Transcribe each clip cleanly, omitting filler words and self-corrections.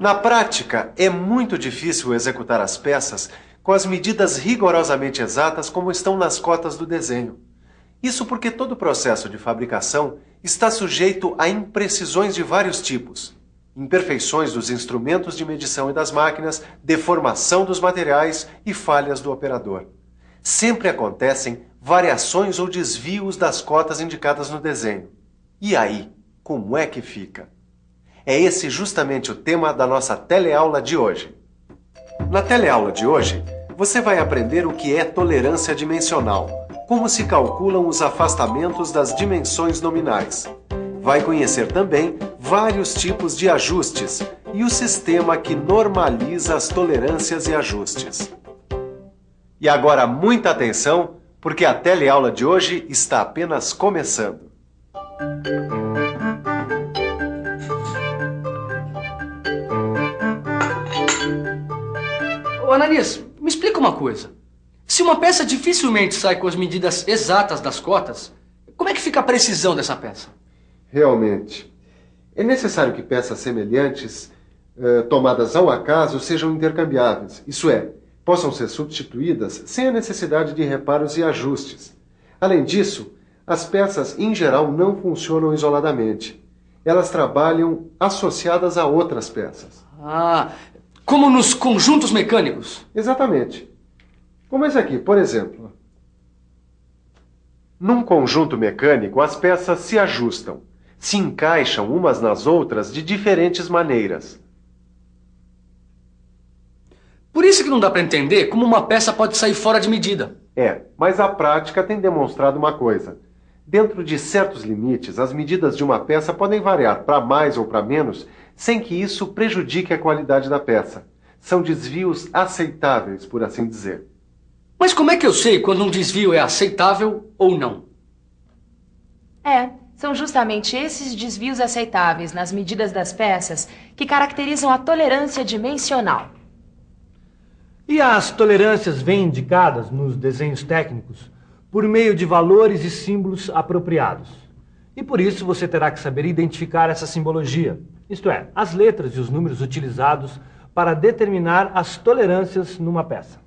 Na prática, é muito difícil executar as peças com as medidas rigorosamente exatas como estão nas cotas do desenho. Isso porque todo o processo de fabricação está sujeito a imprecisões de vários tipos. Imperfeições dos instrumentos de medição e das máquinas, deformação dos materiais e falhas do operador. Sempre acontecem variações ou desvios das cotas indicadas no desenho. E aí, como é que fica? É esse justamente o tema da nossa teleaula de hoje. Na teleaula de hoje, você vai aprender o que é tolerância dimensional, como se calculam os afastamentos das dimensões nominais. Vai conhecer também vários tipos de ajustes e o sistema que normaliza as tolerâncias e ajustes. E agora muita atenção, porque a teleaula de hoje está apenas começando. Ô Ananias, me explica uma coisa. Se uma peça dificilmente sai com as medidas exatas das cotas, como é que fica a precisão dessa peça? Realmente, é necessário que peças semelhantes, tomadas ao acaso, sejam intercambiáveis, isso é, possam ser substituídas sem a necessidade de reparos e ajustes. Além disso, as peças em geral não funcionam isoladamente. Elas trabalham associadas a outras peças. Ah, como nos conjuntos mecânicos? Exatamente. Como esse aqui, por exemplo. Num conjunto mecânico, as peças se ajustam, se encaixam umas nas outras de diferentes maneiras. Por isso que não dá para entender como uma peça pode sair fora de medida. Mas a prática tem demonstrado uma coisa. Dentro de certos limites, as medidas de uma peça podem variar para mais ou para menos, sem que isso prejudique a qualidade da peça. São desvios aceitáveis, por assim dizer. Mas como é que eu sei quando um desvio é aceitável ou não? São justamente esses desvios aceitáveis nas medidas das peças que caracterizam a tolerância dimensional. E as tolerâncias vêm indicadas nos desenhos técnicos por meio de valores e símbolos apropriados. E por isso você terá que saber identificar essa simbologia, isto é, as letras e os números utilizados para determinar as tolerâncias numa peça.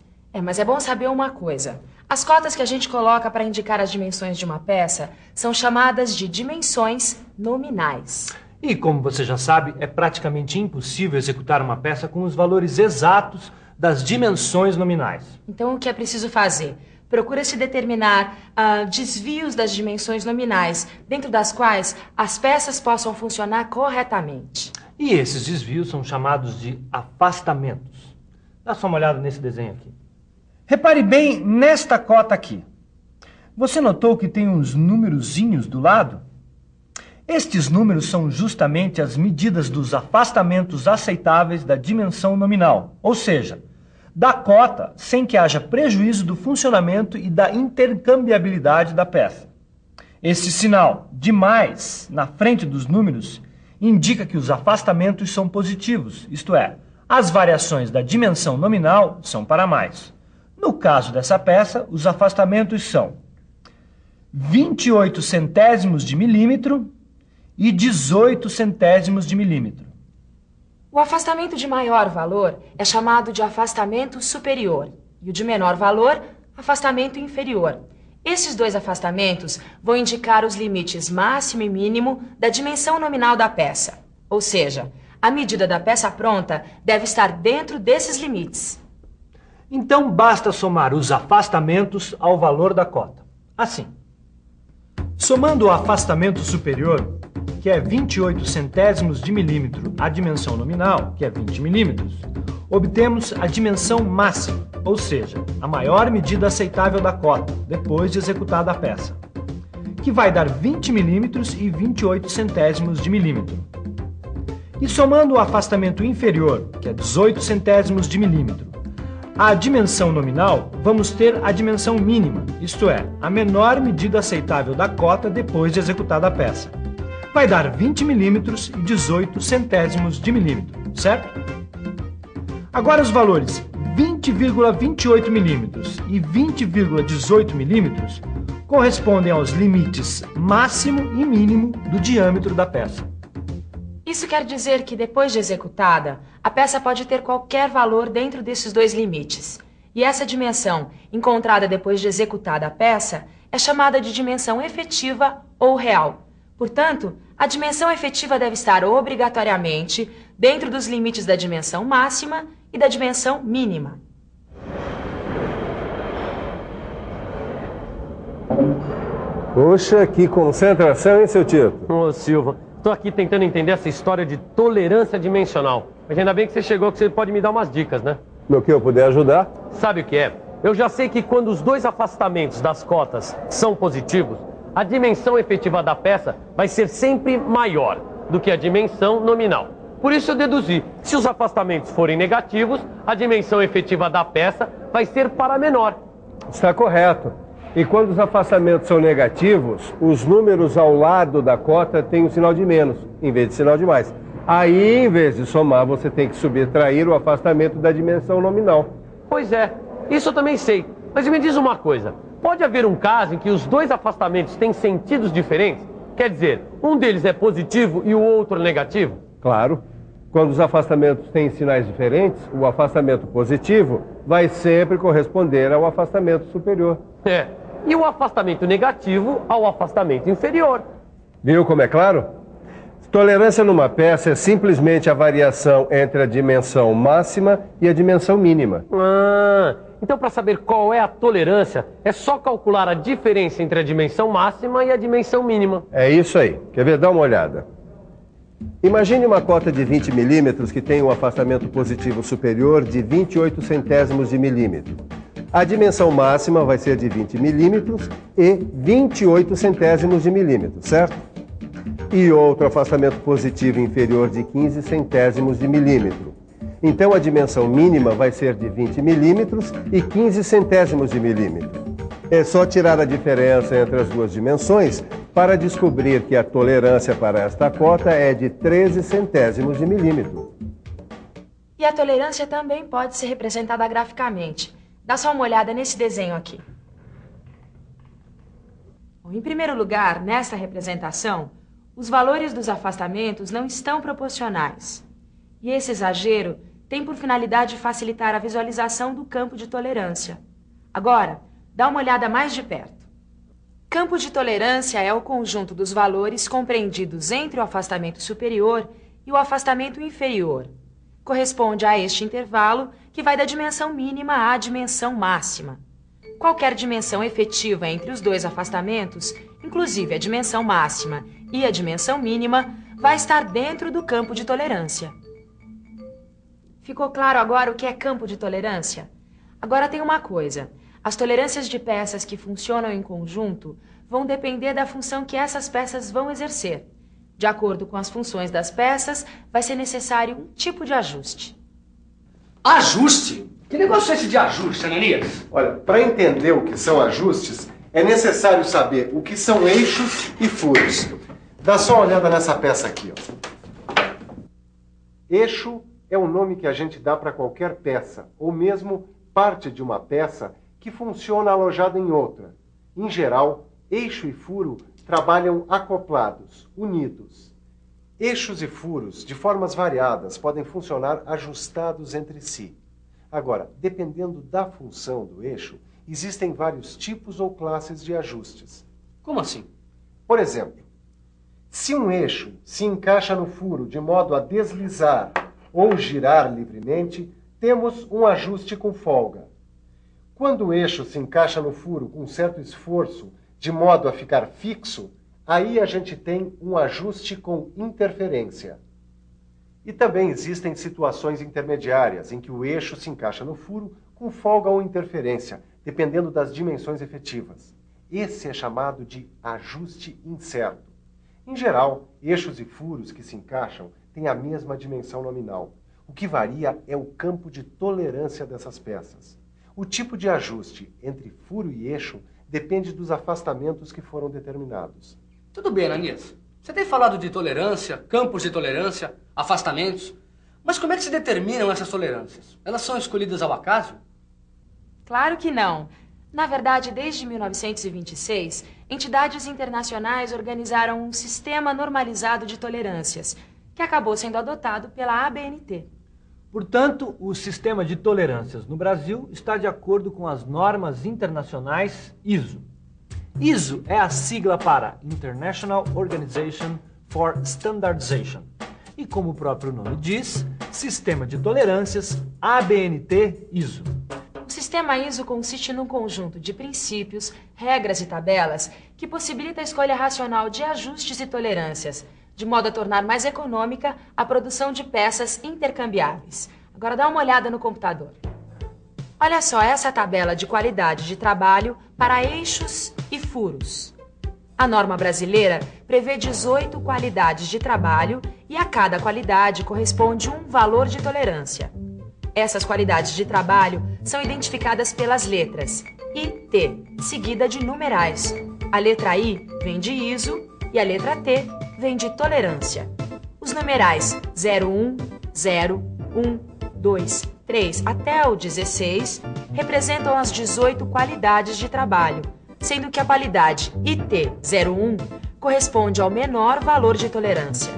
Mas é bom saber uma coisa. As cotas que a gente coloca para indicar as dimensões de uma peça são chamadas de dimensões nominais. E como você já sabe, é praticamente impossível executar uma peça com os valores exatos das dimensões nominais. Então o que é preciso fazer? Procura-se determinar desvios das dimensões nominais, dentro das quais as peças possam funcionar corretamente. E esses desvios são chamados de afastamentos. Dá só uma olhada nesse desenho aqui. Repare bem nesta cota aqui. Você notou que tem uns numerozinhos do lado? Estes números são justamente as medidas dos afastamentos aceitáveis da dimensão nominal, ou seja, da cota sem que haja prejuízo do funcionamento e da intercambiabilidade da peça. Esse sinal de mais na frente dos números indica que os afastamentos são positivos, isto é, as variações da dimensão nominal são para mais. No caso dessa peça, os afastamentos são 28 centésimos de milímetro e 18 centésimos de milímetro. O afastamento de maior valor é chamado de afastamento superior e o de menor valor, afastamento inferior. Esses dois afastamentos vão indicar os limites máximo e mínimo da dimensão nominal da peça. Ou seja, a medida da peça pronta deve estar dentro desses limites. Então basta somar os afastamentos ao valor da cota. Assim, somando o afastamento superior, que é 28 centésimos de milímetro, à dimensão nominal, que é 20 milímetros, obtemos a dimensão máxima, ou seja, a maior medida aceitável da cota, depois de executada a peça, que vai dar 20 milímetros e 28 centésimos de milímetro. E somando o afastamento inferior, que é 18 centésimos de milímetro, à dimensão nominal, vamos ter a dimensão mínima, isto é, a menor medida aceitável da cota depois de executada a peça. Vai dar 20 milímetros e 18 centésimos de milímetro, certo? Agora os valores 20,28 milímetros e 20,18 milímetros correspondem aos limites máximo e mínimo do diâmetro da peça. Isso quer dizer que depois de executada, a peça pode ter qualquer valor dentro desses dois limites. E essa dimensão, encontrada depois de executada a peça, é chamada de dimensão efetiva ou real. Portanto, a dimensão efetiva deve estar obrigatoriamente dentro dos limites da dimensão máxima e da dimensão mínima. Puxa, que concentração, hein, seu Tito? Ô, Silva, tô aqui tentando entender essa história de tolerância dimensional. Mas ainda bem que você chegou, que você pode me dar umas dicas, né? No que eu puder ajudar? Sabe o que é? Eu já sei que quando os dois afastamentos das cotas são positivos, a dimensão efetiva da peça vai ser sempre maior do que a dimensão nominal. Por isso eu deduzi, se os afastamentos forem negativos, a dimensão efetiva da peça vai ser para menor. Está correto. E quando os afastamentos são negativos, os números ao lado da cota têm um sinal de menos, em vez de sinal de mais. Aí, em vez de somar, você tem que subtrair o afastamento da dimensão nominal. Pois é, isso eu também sei. Mas me diz uma coisa, pode haver um caso em que os dois afastamentos têm sentidos diferentes? Quer dizer, um deles é positivo e o outro é negativo? Claro. Quando os afastamentos têm sinais diferentes, o afastamento positivo vai sempre corresponder ao afastamento superior. É, e o afastamento negativo ao afastamento inferior. Viu como é claro? Tolerância numa peça é simplesmente a variação entre a dimensão máxima e a dimensão mínima. Então para saber qual é a tolerância, é só calcular a diferença entre a dimensão máxima e a dimensão mínima. É isso aí. Quer ver? Dá uma olhada. Imagine uma cota de 20 milímetros que tem um afastamento positivo superior de 28 centésimos de milímetro. A dimensão máxima vai ser de 20 milímetros e 28 centésimos de milímetro, certo? E outro afastamento positivo inferior de 15 centésimos de milímetro. Então a dimensão mínima vai ser de 20 milímetros e 15 centésimos de milímetro. É só tirar a diferença entre as duas dimensões para descobrir que a tolerância para esta cota é de 13 centésimos de milímetro. E a tolerância também pode ser representada graficamente. Dá só uma olhada nesse desenho aqui. Bom, em primeiro lugar, nesta representação, os valores dos afastamentos não estão proporcionais. E esse exagero tem por finalidade facilitar a visualização do campo de tolerância. Agora, dá uma olhada mais de perto. Campo de tolerância é o conjunto dos valores compreendidos entre o afastamento superior e o afastamento inferior. Corresponde a este intervalo que vai da dimensão mínima à dimensão máxima. Qualquer dimensão efetiva entre os dois afastamentos, inclusive a dimensão máxima e a dimensão mínima, vai estar dentro do campo de tolerância. Ficou claro agora o que é campo de tolerância? Agora tem uma coisa. As tolerâncias de peças que funcionam em conjunto vão depender da função que essas peças vão exercer. De acordo com as funções das peças, vai ser necessário um tipo de ajuste. Ajuste? Que negócio é esse de ajuste, Ananias? Olha, para entender o que são ajustes, é necessário saber o que são eixos e furos. Dá só uma olhada nessa peça aqui, ó. Eixo é o nome que a gente dá para qualquer peça, ou mesmo parte de uma peça que funciona alojada em outra. Em geral, eixo e furo trabalham acoplados, unidos. Eixos e furos, de formas variadas, podem funcionar ajustados entre si. Agora, dependendo da função do eixo, existem vários tipos ou classes de ajustes. Como assim? Por exemplo, se um eixo se encaixa no furo de modo a deslizar ou girar livremente, temos um ajuste com folga. Quando o eixo se encaixa no furo com certo esforço, de modo a ficar fixo, aí a gente tem um ajuste com interferência. E também existem situações intermediárias, em que o eixo se encaixa no furo com folga ou interferência, dependendo das dimensões efetivas. Esse é chamado de ajuste incerto. Em geral, eixos e furos que se encaixam têm a mesma dimensão nominal. O que varia é o campo de tolerância dessas peças. O tipo de ajuste entre furo e eixo depende dos afastamentos que foram determinados. Tudo bem, Ananias. Você tem falado de tolerância, campos de tolerância, afastamentos. Mas como é que se determinam essas tolerâncias? Elas são escolhidas ao acaso? Claro que não. Na verdade, desde 1926, entidades internacionais organizaram um sistema normalizado de tolerâncias, que acabou sendo adotado pela ABNT. Portanto, o sistema de tolerâncias no Brasil está de acordo com as normas internacionais ISO. ISO é a sigla para International Organization for Standardization. E como o próprio nome diz, Sistema de Tolerâncias ABNT-ISO. O sistema ISO consiste num conjunto de princípios, regras e tabelas que possibilita a escolha racional de ajustes e tolerâncias, de modo a tornar mais econômica a produção de peças intercambiáveis. Agora dá uma olhada no computador. Olha só essa tabela de qualidade de trabalho para eixos e furos. A norma brasileira prevê 18 qualidades de trabalho e a cada qualidade corresponde um valor de tolerância. Essas qualidades de trabalho são identificadas pelas letras I, T, seguida de numerais. A letra I vem de ISO e a letra T vem de tolerância. Os numerais 01, 0, 1, 2, 3 até o 16 representam as 18 qualidades de trabalho, sendo que a qualidade IT01 corresponde ao menor valor de tolerância.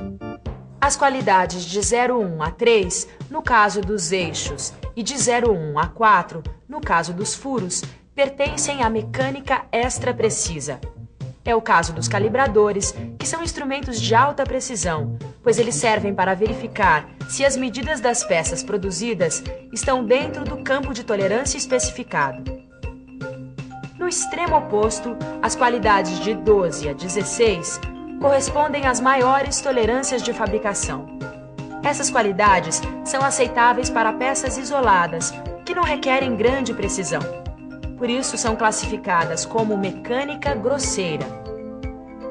As qualidades de 01 a 3, no caso dos eixos, e de 01 a 4, no caso dos furos, pertencem à mecânica extra precisa. É o caso dos calibradores, que são instrumentos de alta precisão, pois eles servem para verificar se as medidas das peças produzidas estão dentro do campo de tolerância especificado. No extremo oposto, as qualidades de 12 a 16 correspondem às maiores tolerâncias de fabricação. Essas qualidades são aceitáveis para peças isoladas, que não requerem grande precisão. Por isso, são classificadas como mecânica grosseira.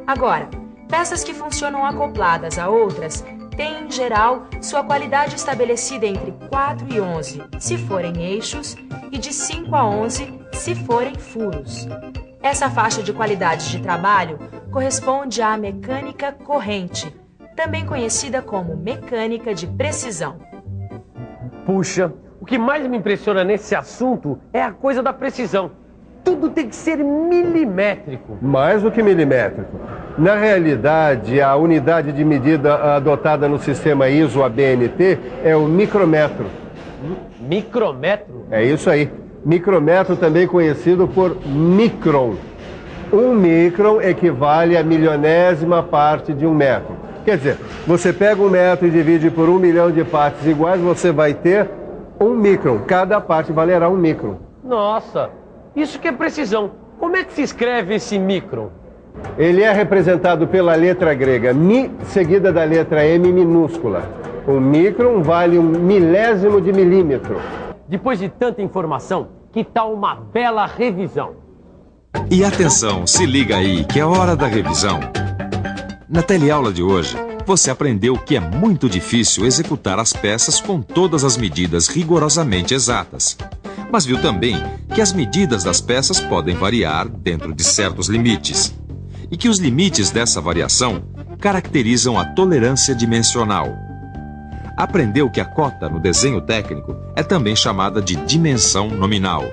Agora, peças que funcionam acopladas a outras têm, em geral, sua qualidade estabelecida entre 4 e 11, se forem eixos, e de 5 a 11, se forem furos. Essa faixa de qualidades de trabalho corresponde à mecânica corrente, também conhecida como mecânica de precisão. Puxa, o que mais me impressiona nesse assunto é a coisa da precisão. Tudo tem que ser milimétrico. Mais do que milimétrico. Na realidade, a unidade de medida adotada no sistema ISO-ABNT é o micrometro. Micrometro? É isso aí. Micrometro, também conhecido por micron. Um micron equivale a milionésima parte de um metro. Quer dizer, você pega um metro e divide por 1 milhão de partes iguais, você vai ter 1 micron. Cada parte valerá 1 micron. Nossa, isso que é precisão. Como é que se escreve esse micron? Ele é representado pela letra grega mi, seguida da letra M minúscula. Um micron vale 1 milésimo de milímetro. Depois de tanta informação, que tal uma bela revisão? E atenção, se liga aí que é hora da revisão. Na teleaula de hoje, você aprendeu que é muito difícil executar as peças com todas as medidas rigorosamente exatas. Mas viu também que as medidas das peças podem variar dentro de certos limites. E que os limites dessa variação caracterizam a tolerância dimensional. Aprendeu que a cota no desenho técnico é também chamada de dimensão nominal.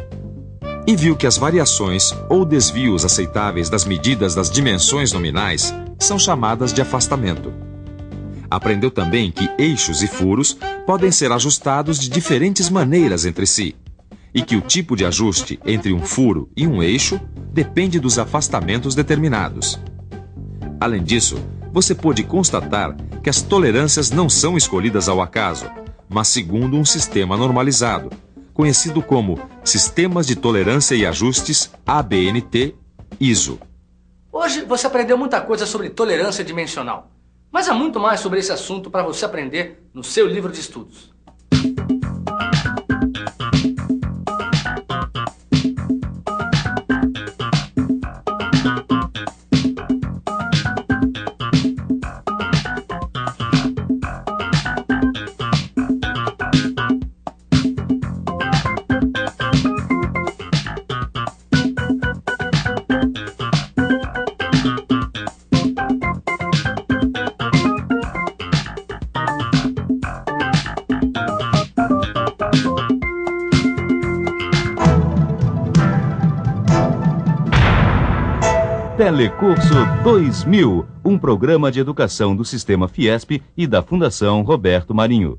E viu que as variações ou desvios aceitáveis das medidas das dimensões nominais são chamadas de afastamento. Aprendeu também que eixos e furos podem ser ajustados de diferentes maneiras entre si, e que o tipo de ajuste entre um furo e um eixo depende dos afastamentos determinados. Além disso, você pôde constatar que as tolerâncias não são escolhidas ao acaso, mas segundo um sistema normalizado, conhecido como Sistemas de Tolerância e Ajustes ABNT-ISO. Hoje você aprendeu muita coisa sobre tolerância dimensional, mas há muito mais sobre esse assunto para você aprender no seu livro de estudos. Telecurso 2000, um programa de educação do Sistema Fiesp e da Fundação Roberto Marinho.